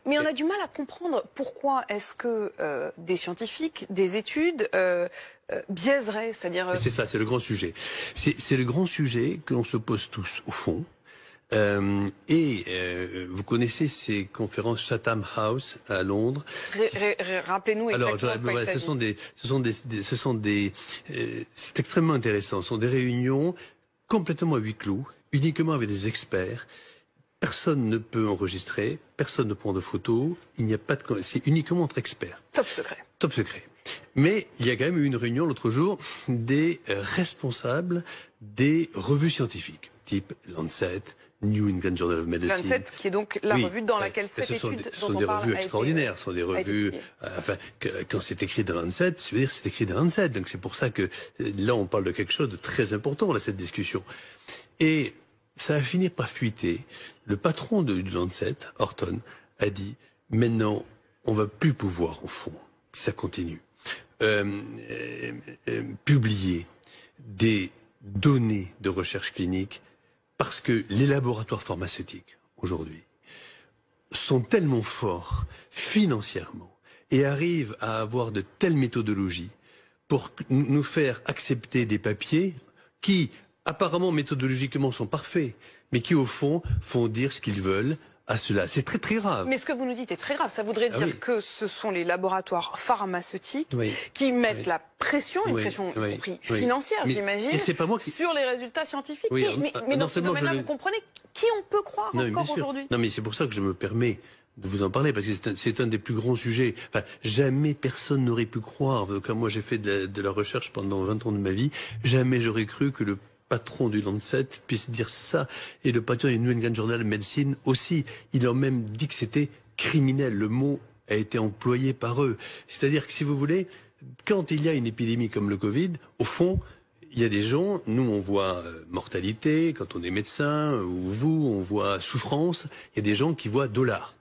Mais on a du mal à comprendre pourquoi est-ce que des scientifiques, des études biaiseraient, c'est-à-dire... C'est ça, c'est le grand sujet. C'est le grand sujet que l'on se pose tous, au fond. Vous connaissez ces conférences Chatham House à Londres. Rappelez-nous exactement. C'est extrêmement intéressant. Ce sont des réunions complètement à huis clos, uniquement avec des experts. Personne ne peut enregistrer, personne ne prend de photos. Il n'y a pas de, c'est uniquement entre experts. Top secret. Top secret. Mais il y a quand même eu une réunion l'autre jour des responsables des revues scientifiques, type Lancet, New England Journal of Medicine. Lancet, qui est donc la revue dans laquelle cette étude dont on parle. Ce sont des revues extraordinaires, ce sont des revues, quand c'est écrit dans Lancet, ça veut dire c'est écrit dans Lancet. Donc c'est pour ça que là on parle de quelque chose de très important, là, cette discussion. Et ça a fini par fuiter. Le patron de Lancet, Horton, a dit « Maintenant, on va plus pouvoir, au fond, ça continue, publier des données de recherche clinique parce que les laboratoires pharmaceutiques, aujourd'hui, sont tellement forts financièrement et arrivent à avoir de telles méthodologies pour nous faire accepter des papiers qui, apparemment, méthodologiquement, sont parfaits, mais qui, au fond, font dire ce qu'ils veulent à cela. C'est très très grave. Mais ce que vous nous dites est très grave. Ça voudrait dire que ce sont les laboratoires pharmaceutiques qui mettent la pression, une pression financière, j'imagine, sur les résultats scientifiques. Mais dans ce domaine-là, vous comprenez qui on peut croire encore aujourd'hui? Non, mais c'est pour ça que je me permets de vous en parler, parce que c'est un des plus grands sujets. Enfin, jamais personne n'aurait pu croire, comme moi j'ai fait de la recherche pendant 20 ans de ma vie, jamais j'aurais cru que le patron du Lancet puisse dire ça, et le patron du New England Journal of Medicine aussi. Ils ont même dit que c'était criminel. Le mot a été employé par eux. C'est-à-dire que, si vous voulez, quand il y a une épidémie comme le Covid, au fond, il y a des gens, nous on voit mortalité, quand on est médecin, ou vous, on voit souffrance, il y a des gens qui voient dollars.